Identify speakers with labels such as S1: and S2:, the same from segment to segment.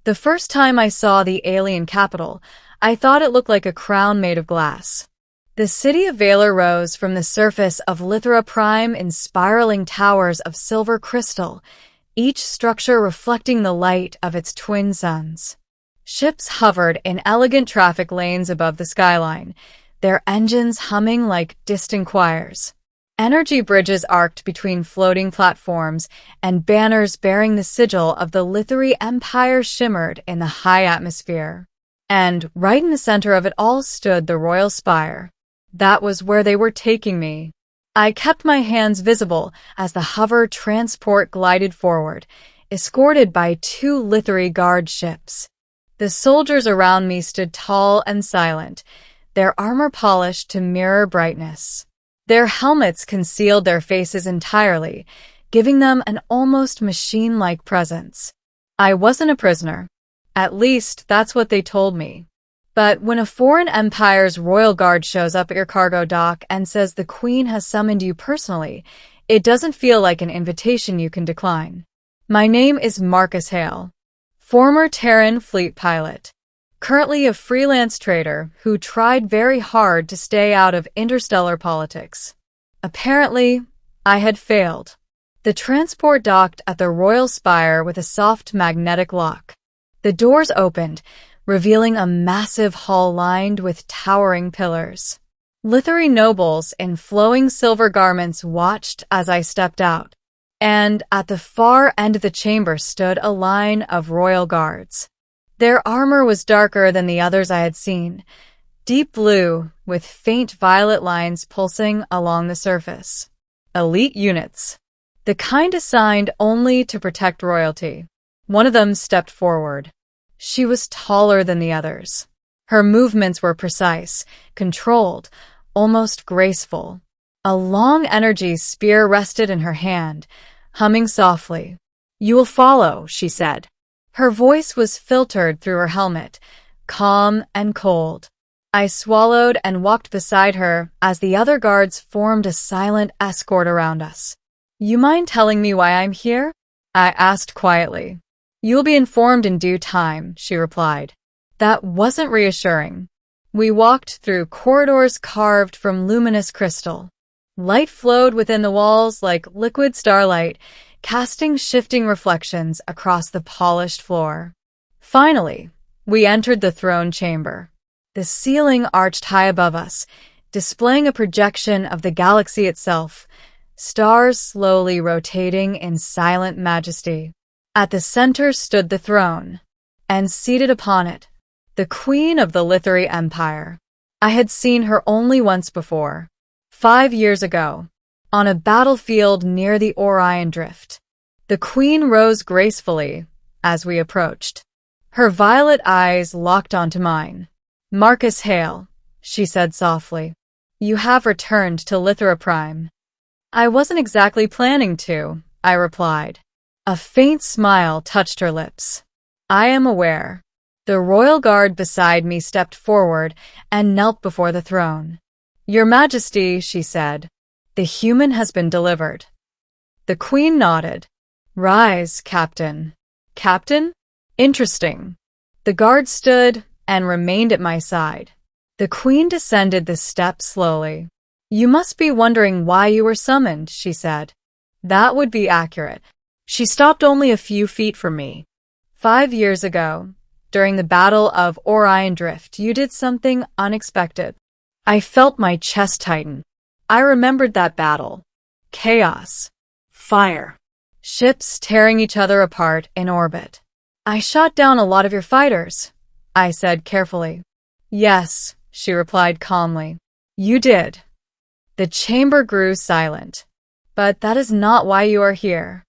S1: The first time I saw the alien capital, I thought it looked like a crown made of glass. The city of Valor rose from the surface of Lythara Prime in spiraling towers of silver crystal, each structure reflecting the light of its twin suns. Ships hovered in elegant traffic lanes above the skyline, their engines humming like distant choirs. Energy bridges arced between floating platforms, and banners bearing the sigil of the Lythari Empire shimmered in the high atmosphere. And right in the center of it all stood the royal spire. That was where they were taking me. I kept my hands visible as the hover transport glided forward, escorted by 2 Lythari guard ships. The soldiers around me stood tall and silent, their armor polished to mirror brightness. Their helmets concealed their faces entirely, giving them an almost machine-like presence. I wasn't a prisoner. At least, that's what they told me. But when a foreign empire's royal guard shows up at your cargo dock and says the queen has summoned you personally, it doesn't feel like an invitation you can decline. My name is Marcus Hale, former Terran fleet pilot. Currently a freelance trader who tried very hard to stay out of interstellar politics. Apparently, I had failed. The transport docked at the Royal Spire with a soft magnetic lock. The doors opened, revealing a massive hall lined with towering pillars. Lythari nobles in flowing silver garments watched as I stepped out, and at the far end of the chamber stood a line of royal guards. Their armor was darker than the others I had seen, deep blue with faint violet lines pulsing along the surface. Elite units, the kind assigned only to protect royalty. One of them stepped forward. She was taller than the others. Her movements were precise, controlled, almost graceful. A long energy spear rested in her hand, humming softly. "You will follow," she said. Her voice was filtered through her helmet, calm and cold. I swallowed and walked beside her as the other guards formed a silent escort around us. "You mind telling me why I'm here?" I asked quietly. "You'll be informed in due time," she replied. That wasn't reassuring. We walked through corridors carved from luminous crystal. Light flowed within the walls like liquid starlight, casting shifting reflections across the polished floor. Finally, we entered the throne chamber. The ceiling arched high above us, displaying a projection of the galaxy itself, stars slowly rotating in silent majesty. At the center stood the throne, and seated upon it, the queen of the Lythari Empire. I had seen her only once before, 5 years ago, on a battlefield near the Orion Drift. The queen rose gracefully as we approached. Her violet eyes locked onto mine. "Marcus Hale," she said softly. "You have returned to Lythara Prime." "I wasn't exactly planning to," I replied. A faint smile touched her lips. "I am aware." The royal guard beside me stepped forward and knelt before the throne. "Your Majesty," she said, "the human has been delivered." The queen nodded. "Rise, Captain." "Captain? Interesting." The guard stood and remained at my side. The queen descended the steps slowly. "You must be wondering why you were summoned," she said. "That would be accurate." She stopped only a few feet from me. 5 years ago, during the Battle of Orion Drift, you did something unexpected. I felt my chest tighten. I remembered that battle. Chaos. Fire. Ships tearing each other apart in orbit. "I shot down a lot of your fighters," I said carefully. "Yes," she replied calmly. "You did." The chamber grew silent. "But that is not why you are here."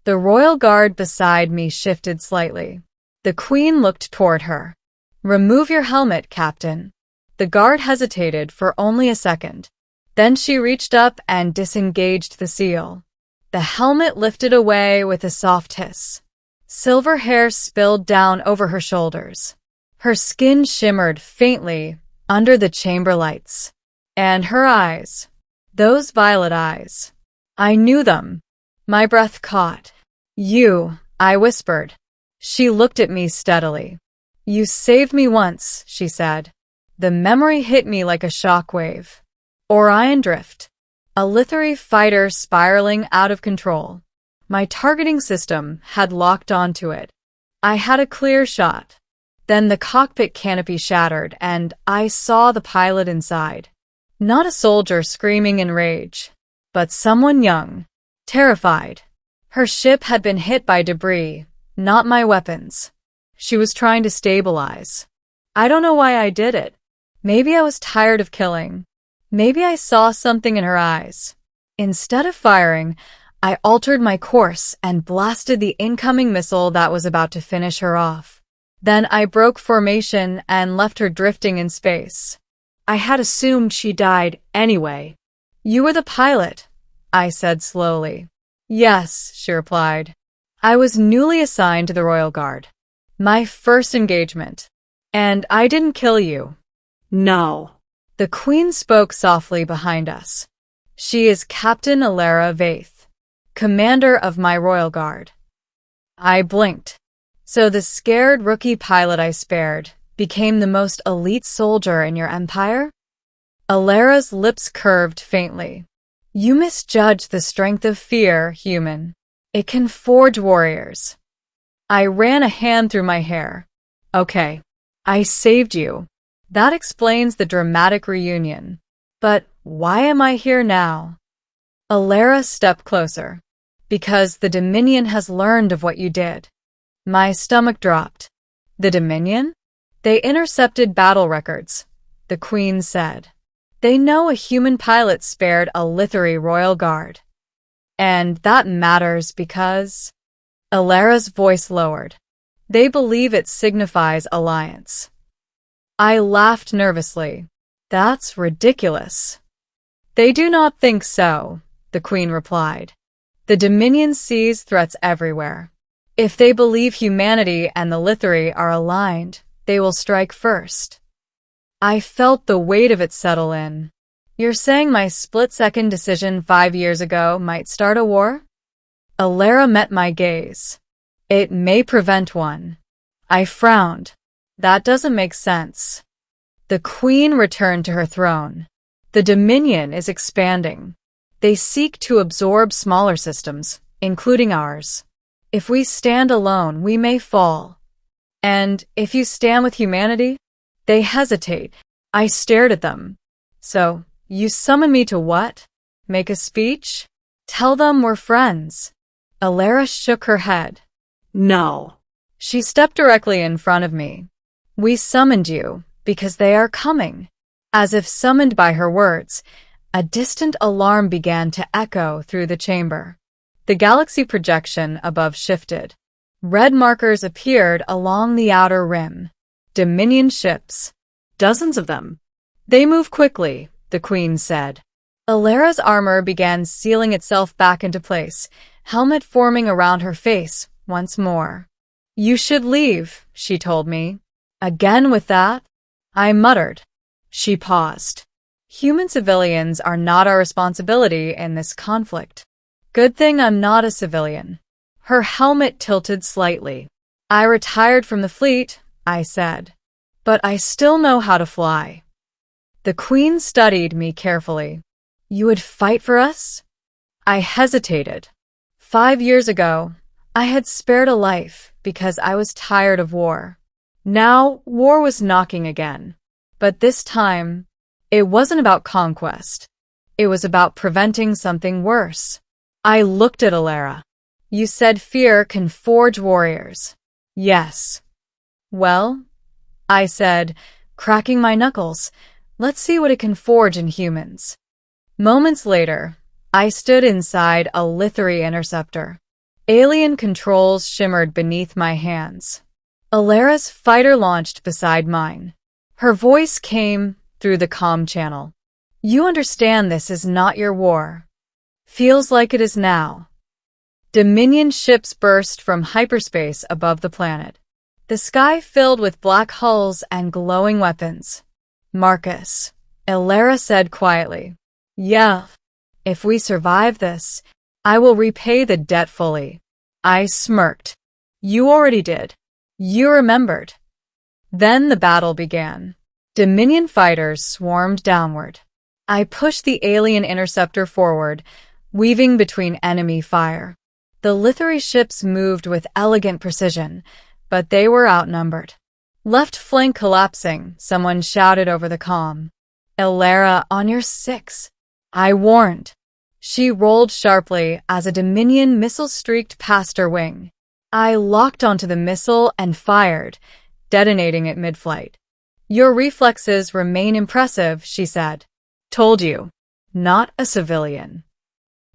S1: The royal guard beside me shifted slightly. The queen looked toward her. "Remove your helmet, Captain." The guard hesitated for only a second. Then she reached up and disengaged the seal. The helmet lifted away with a soft hiss. Silver hair spilled down over her shoulders. Her skin shimmered faintly under the chamber lights. And her eyes, those violet eyes, I knew them. My breath caught. "You," I whispered. She looked at me steadily. You saved me once, she said. The memory hit me like a shockwave. Orion Drift. A Lythari fighter spiraling out of control. My targeting system had locked onto it. I had a clear shot. Then the cockpit canopy shattered, and I saw the pilot inside. Not a soldier screaming in rage, but someone young, terrified. Her ship had been hit by debris, not my weapons. She was trying to stabilize. I don't know why I did it. Maybe I was tired of killing. Maybe I saw something in her eyes. Instead of firing, I altered my course and blasted the incoming missile that was about to finish her off. Then I broke formation and left her drifting in space. I had assumed she died anyway. You were the pilot, I said slowly. Yes, she replied. I was newly assigned to the Royal Guard. My first engagement. And I didn't kill you.
S2: No.
S1: The Queen spoke softly behind us. She is Captain Lythara Vaith, commander of my Royal Guard. I blinked. So the scared rookie pilot I spared became the most elite soldier in your empire? Lythara's lips curved faintly. You misjudge the strength of fear, human. It can forge warriors. I ran a hand through my hair. Okay, I saved you. That explains the dramatic reunion. But why am I here now? Lythara stepped closer. Because the Dominion has learned of what you did. My stomach dropped. The Dominion? They intercepted battle records, the Queen said. They know a human pilot spared a Lythari Royal Guard. And that matters because... Lythara's voice lowered. They believe it signifies alliance. I laughed nervously. That's ridiculous. They do not think so, the Queen replied. The Dominion sees threats everywhere. If they believe humanity and the Lythari are aligned, they will strike first. I felt the weight of it settle in. You're saying my split-second decision 5 years ago might start a war? Lythara met my gaze. It may prevent one. I frowned. That doesn't make sense. The Queen returned to her throne. The Dominion is expanding. They seek to absorb smaller systems, including ours. If we stand alone, we may fall. And if you stand with humanity, they hesitate. I stared at them. So, you summon me to what? Make a speech? Tell them we're friends. Lythara shook her head.
S2: No.
S1: She stepped directly in front of me. We summoned you because they are coming. As if summoned by her words, a distant alarm began to echo through the chamber. The galaxy projection above shifted. Red markers appeared along the outer rim. Dominion ships. Dozens of them. They move quickly, the Queen said. Lythara's armor began sealing itself back into place, helmet forming around her face once more. You should leave, she told me. Again with that? I muttered. She paused. Human civilians are not our responsibility in this conflict. Good thing I'm not a civilian. Her helmet tilted slightly. I retired from the fleet, I said. But I still know how to fly. The Queen studied me carefully. You would fight for us? I hesitated. 5 years ago, I had spared a life because I was tired of war. Now, war was knocking again. But this time, it wasn't about conquest. It was about preventing something worse. I looked at Lythara. You said fear can forge warriors. Yes. Well, I said, cracking my knuckles, let's see what it can forge in humans. Moments later, I stood inside a Lythari interceptor. Alien controls shimmered beneath my hands. Lythara's fighter launched beside mine. Her voice came through the comm channel. You understand this is not your war. Feels like it is now. Dominion ships burst from hyperspace above the planet. The sky filled with black hulls and glowing weapons. Marcus, Lythara said quietly. Yeah. If we survive this, I will repay the debt fully. I smirked. You already did. You remembered. Then the battle began. Dominion fighters swarmed downward. I pushed the alien interceptor forward, weaving between enemy fire. The Lythari ships moved with elegant precision, but they were outnumbered. Left flank collapsing, someone shouted over the comm. Lythara, on your 6. I warned. She rolled sharply as a Dominion missile streaked past her wing. I locked onto the missile and fired, detonating it mid-flight. Your reflexes remain impressive, she said. Told you. Not a civilian.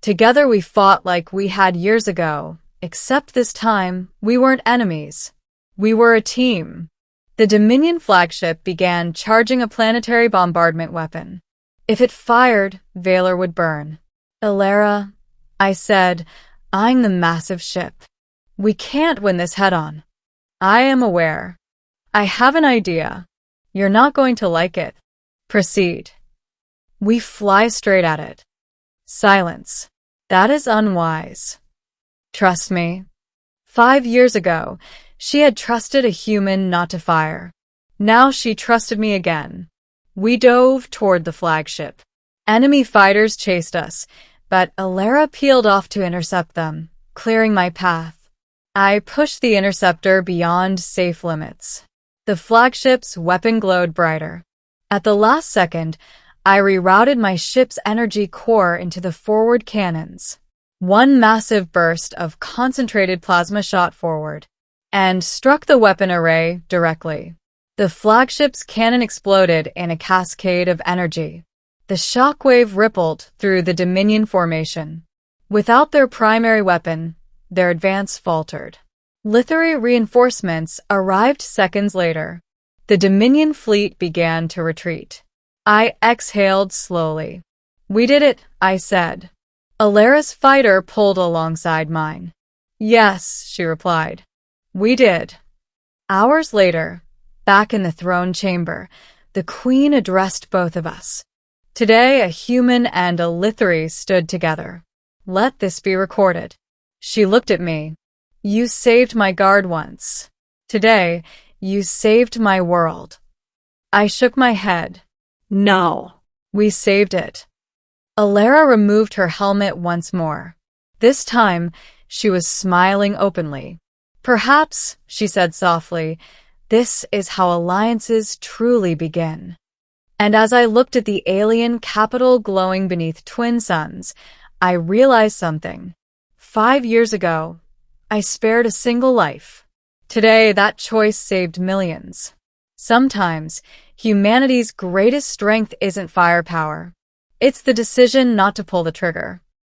S1: Together we fought like we had years ago, except this time we weren't enemies. We were a team. The Dominion flagship began charging a planetary bombardment weapon. If it fired, Valor would burn. Lythara, I said, eyeing the massive ship. We can't win this head-on. I am aware. I have an idea. You're not going to like it. Proceed. We fly straight at it. Silence. That is unwise. Trust me. 5 years ago, she had trusted a human not to fire. Now she trusted me again. We dove toward the flagship. Enemy fighters chased us, but Lythara peeled off to intercept them, clearing my path. I pushed the interceptor beyond safe limits. The flagship's weapon glowed brighter. At the last second, I rerouted my ship's energy core into the forward cannons. One massive burst of concentrated plasma shot forward and struck the weapon array directly. The flagship's cannon exploded in a cascade of energy. The shockwave rippled through the Dominion formation. Without their primary weapon, their advance faltered. Lythari reinforcements arrived seconds later. The Dominion fleet began to retreat. I exhaled slowly. We did it, I said. Lythara's fighter pulled alongside mine. Yes, she replied. We did. Hours later, back in the throne chamber, the Queen addressed both of us. Today, a human and a Lythari stood together. Let this be recorded. She looked at me. You saved my guard once. Today, you saved my world. I shook my head.
S2: No.
S1: We saved it. Lythara removed her helmet once more. This time, she was smiling openly. Perhaps, she said softly, this is how alliances truly begin. And as I looked at the alien capital glowing beneath twin suns, I realized something. 5 years ago, I spared a single life. Today, that choice saved millions. Sometimes, humanity's greatest strength isn't firepower. It's the decision not to pull the trigger.